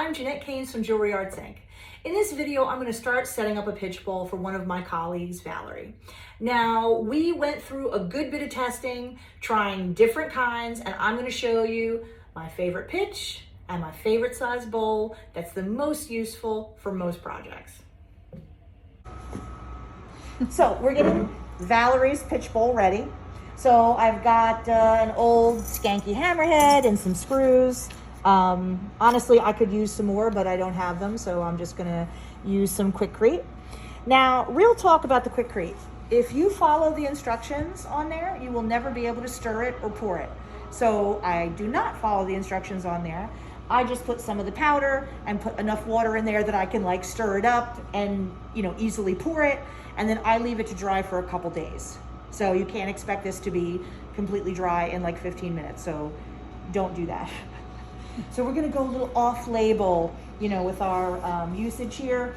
I'm Jeanette Keynes from Jewelry Arts Inc. In this video, I'm going to start setting up a pitch bowl for one of my colleagues, Valerie. Now, we went through a good bit of testing, trying different kinds, and I'm going to show you my favorite pitch and my favorite size bowl that's the most useful for most projects. So we're getting Valerie's pitch bowl ready. So I've got an old skanky hammerhead and some screws. Honestly, I could use some more, but I don't have them, so I'm just gonna use some Quikrete. Now, real talk about the Quikrete. If you follow the instructions on there, you will never be able to stir it or pour it. So I do not follow the instructions on there. I just put some of the powder and put enough water in there that I can like stir it up and easily pour it, and then I leave it to dry for a couple days. So you can't expect this to be completely dry in like 15 minutes, so don't do that. So we're gonna go a little off-label, with our usage here.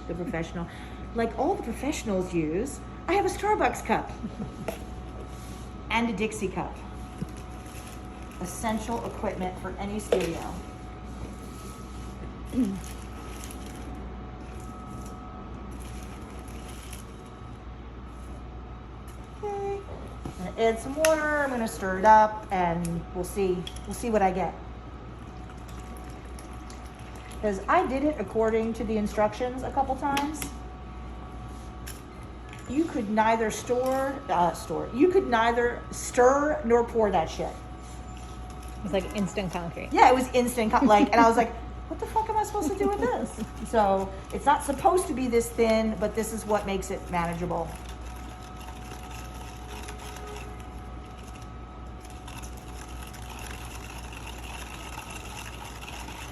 The professional, like all the professionals use, I have a Starbucks cup and a Dixie cup. Essential equipment for any studio. Okay, I'm gonna add some water. I'm gonna stir it up, and we'll see what I get. Because I did it according to the instructions a couple times. You could neither you could neither stir nor pour that shit. It was like instant concrete. Yeah, it was instant, and I was like, what the fuck am I supposed to do with this? So it's not supposed to be this thin, but this is what makes it manageable.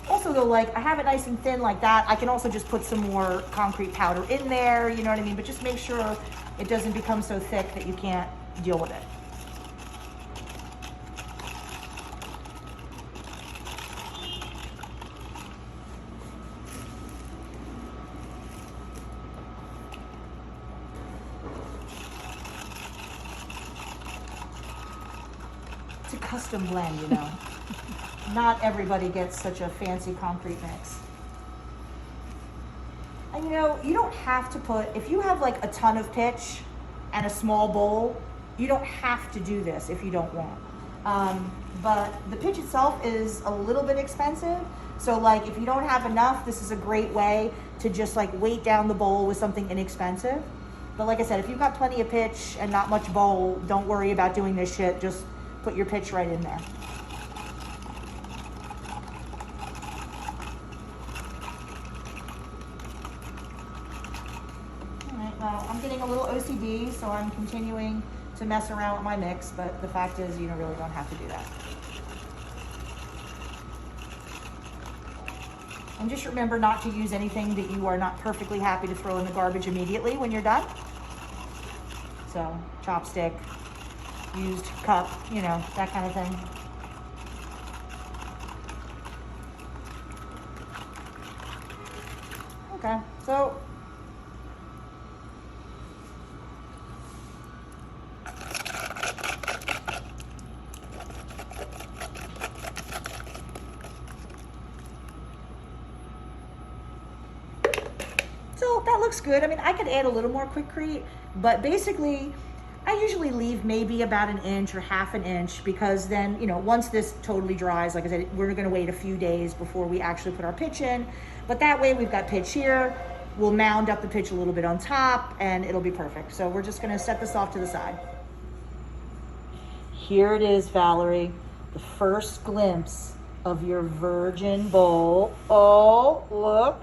Also though, I have it nice and thin like that. I can also just put some more concrete powder in there, you know what I mean? But just make sure it doesn't become so thick that you can't deal with it. It's a custom blend, Not everybody gets such a fancy concrete mix. And you don't have to put, if you have like a ton of pitch and a small bowl, you don't have to do this if you don't want. But the pitch itself is a little bit expensive. So if you don't have enough, this is a great way to just weight down the bowl with something inexpensive. But like I said, if you've got plenty of pitch and not much bowl, don't worry about doing this shit. Just put your pitch right in there. Well, I'm getting a little OCD, so I'm continuing to mess around with my mix, but the fact is you really don't have to do that. And just remember not to use anything that you are not perfectly happy to throw in the garbage immediately when you're done. So, chopstick, used cup, that kind of thing. Okay, so that looks good. I mean, I could add a little more Quikrete, but basically I usually leave maybe about an inch or half an inch, because then, once this totally dries, like I said, we're gonna wait a few days before we actually put our pitch in. But that way we've got pitch here, we'll mound up the pitch a little bit on top, and it'll be perfect. So we're just gonna set this off to the side. Here it is, Valerie, the first glimpse of your virgin bowl. Oh, look.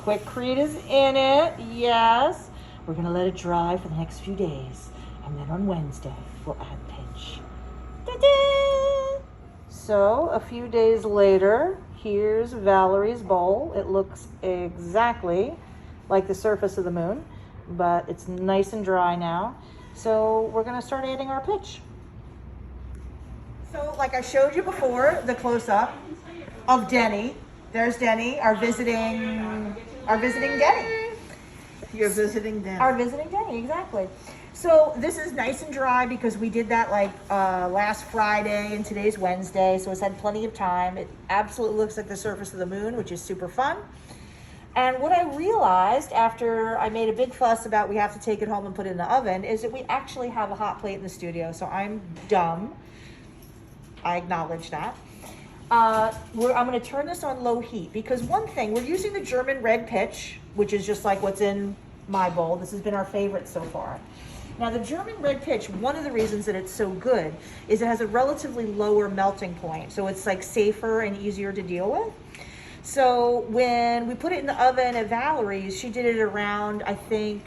Quikrete is in it, yes. We're gonna let it dry for the next few days, and then on Wednesday, we'll add pitch. Ta-da! So, a few days later, here's Valerie's bowl. It looks exactly like the surface of the moon, but it's nice and dry now. So, we're gonna start adding our pitch. So, like I showed you before, the close-up of Denny. There's Denny, our visiting Denny. You're visiting them. Our visiting Denny, exactly. So this is nice and dry because we did that like last Friday and today's Wednesday. So it's had plenty of time. It absolutely looks like the surface of the moon, which is super fun. And what I realized after I made a big fuss about we have to take it home and put it in the oven is that we actually have a hot plate in the studio. So I'm dumb. I acknowledge that. I'm going to turn this on low heat because one thing, we're using the German red pitch, which is just like what's in my bowl. This has been our favorite so far. Now the German red pitch, one of the reasons that it's so good is it has a relatively lower melting point. So it's like safer and easier to deal with. So when we put it in the oven at Valerie's, she did it around, I think,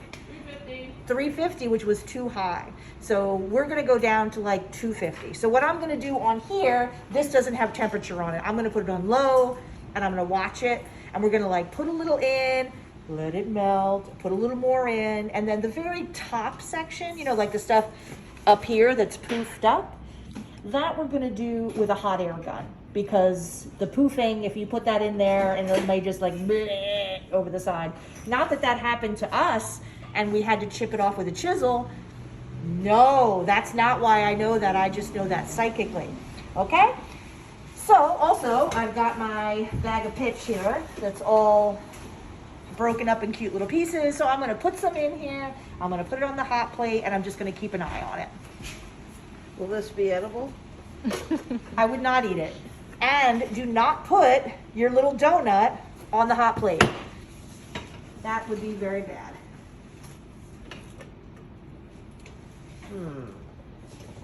350, which was too high. So we're gonna go down to like 250. So what I'm gonna do on here, this doesn't have temperature on it. I'm gonna put it on low and I'm gonna watch it. And we're gonna like put a little in, let it melt, put a little more in. And then the very top section, you know, like the stuff up here that's poofed up, that we're gonna do with a hot air gun. Because the poofing, if you put that in there and it may just like bleh over the side. Not that that happened to us and we had to chip it off with a chisel. No, that's not why I know that. I just know that psychically. Okay? So also I've got my bag of pitch here that's all broken up in cute little pieces. So I'm gonna put some in here. I'm gonna put it on the hot plate and I'm just gonna keep an eye on it. Will this be edible? I would not eat it. And do not put your little donut on the hot plate. That would be very bad.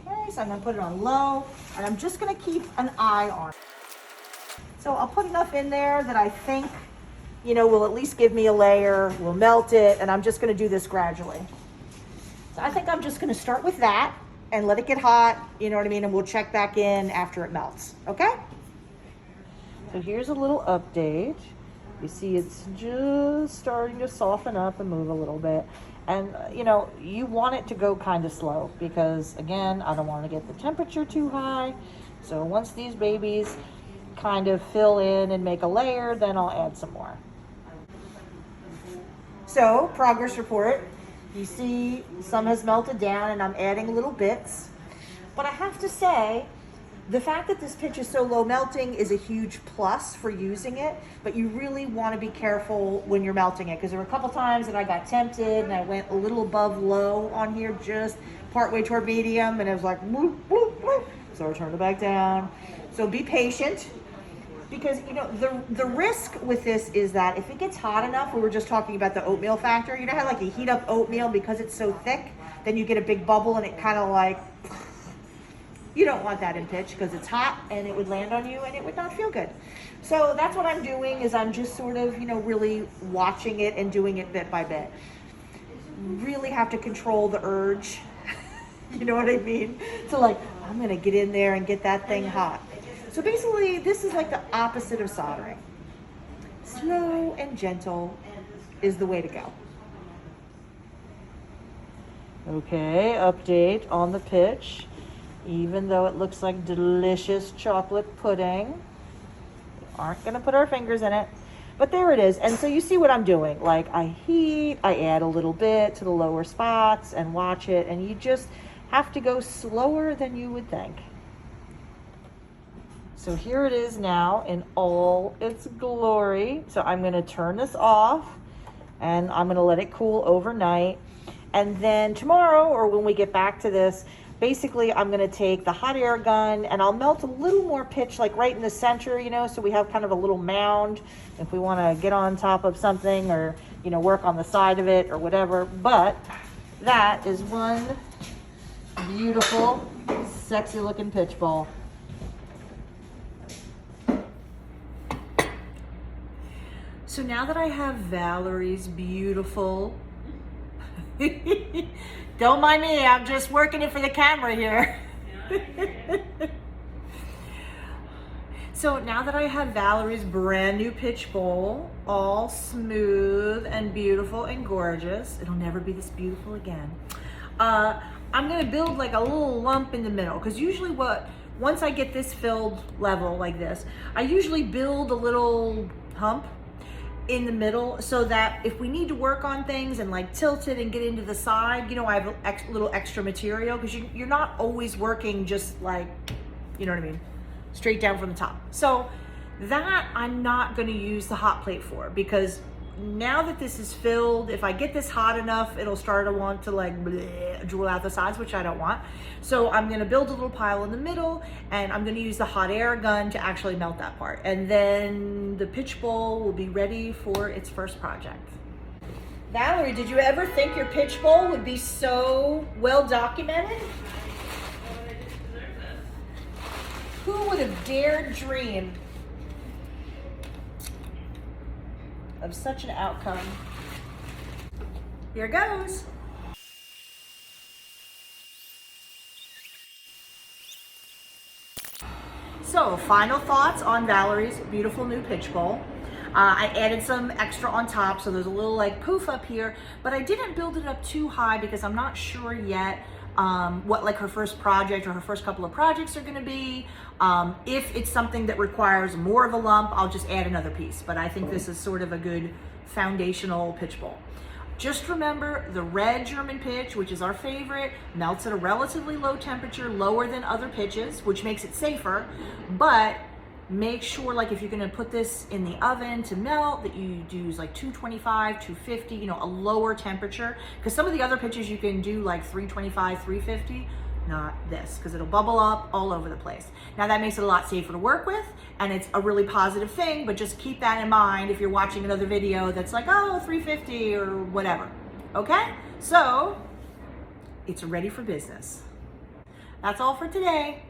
Okay, so I'm gonna put it on low, and I'm just gonna keep an eye on it. So I'll put enough in there that I think, you know, will at least give me a layer, will melt it, and I'm just gonna do this gradually. So I think I'm just gonna start with that and let it get hot, you know what I mean? And we'll check back in after it melts, okay? So here's a little update. You see it's just starting to soften up and move a little bit. And you know, you want it to go kind of slow because again, I don't want to get the temperature too high. So once these babies kind of fill in and make a layer, then I'll add some more. So progress report. You see some has melted down and I'm adding little bits. But I have to say, the fact that this pitch is so low melting is a huge plus for using it, but you really want to be careful when you're melting it because there were a couple times that I got tempted and I went a little above low on here, just partway toward medium, and it was like, whoop, whoop, whoop. So I turned it back down. So be patient because, you know, the risk with this is that if it gets hot enough, we were just talking about the oatmeal factor, you know how like you heat up oatmeal because it's so thick, then you get a big bubble and it kind of like, you don't want that in pitch because it's hot and it would land on you and it would not feel good. So that's what I'm doing is I'm just sort of, you know, really watching it and doing it bit by bit. Really have to control the urge, you know what I mean? So like, I'm gonna get in there and get that thing hot. So basically this is like the opposite of soldering. Slow and gentle is the way to go. Okay, update on the pitch. Even though it looks like delicious chocolate pudding, we aren't gonna put our fingers in it, but there it is. And so you see what I'm doing. Like I heat, I add a little bit to the lower spots and watch it, and you just have to go slower than you would think. So here it is now in all its glory. So I'm gonna turn this off and I'm gonna let it cool overnight. And then tomorrow, or when we get back to this, basically, I'm gonna take the hot air gun and I'll melt a little more pitch, like right in the center, you know, so we have kind of a little mound if we wanna get on top of something or, you know, work on the side of it or whatever. But that is one beautiful, sexy looking pitch bowl. So now that I have Valerie's beautiful, don't mind me, I'm just working it for the camera here. So now that I have Valerie's brand new pitch bowl, all smooth and beautiful and gorgeous, it'll never be this beautiful again. I'm gonna build like a little lump in the middle, because usually once I get this filled level like this, I usually build a little hump, in the middle so that if we need to work on things and like tilt it and get into the side, you know, I have a little extra material because you're not always working just like, you know what I mean, straight down from the top. So that I'm not going to use the hot plate for, because now that this is filled, if I get this hot enough, it'll start to want to like bleh, drool out the sides, which I don't want. So I'm going to build a little pile in the middle, and I'm going to use the hot air gun to actually melt that part. And then the pitch bowl will be ready for its first project. Valerie, did you ever think your pitch bowl would be so well documented? Who would have dared dream of such an outcome? Here goes. So, final thoughts on Valerie's beautiful new pitch bowl. I added some extra on top, so there's a little like poof up here, but I didn't build it up too high because I'm not sure yet what like her first project or her first couple of projects are going to be. If it's something that requires more of a lump, I'll just add another piece, but I think this is sort of a good foundational pitch bowl. Just remember, the red German pitch, which is our favorite, melts at a relatively low temperature, lower than other pitches, which makes it safer, but make sure, like, if you're gonna put this in the oven to melt, that you use like 225, 250, you know, a lower temperature, because some of the other pitches you can do like 325, 350, not this, because it'll bubble up all over the place. Now that makes it a lot safer to work with, and it's a really positive thing, but just keep that in mind if you're watching another video that's like, oh, 350 or whatever, okay? So, it's ready for business. That's all for today.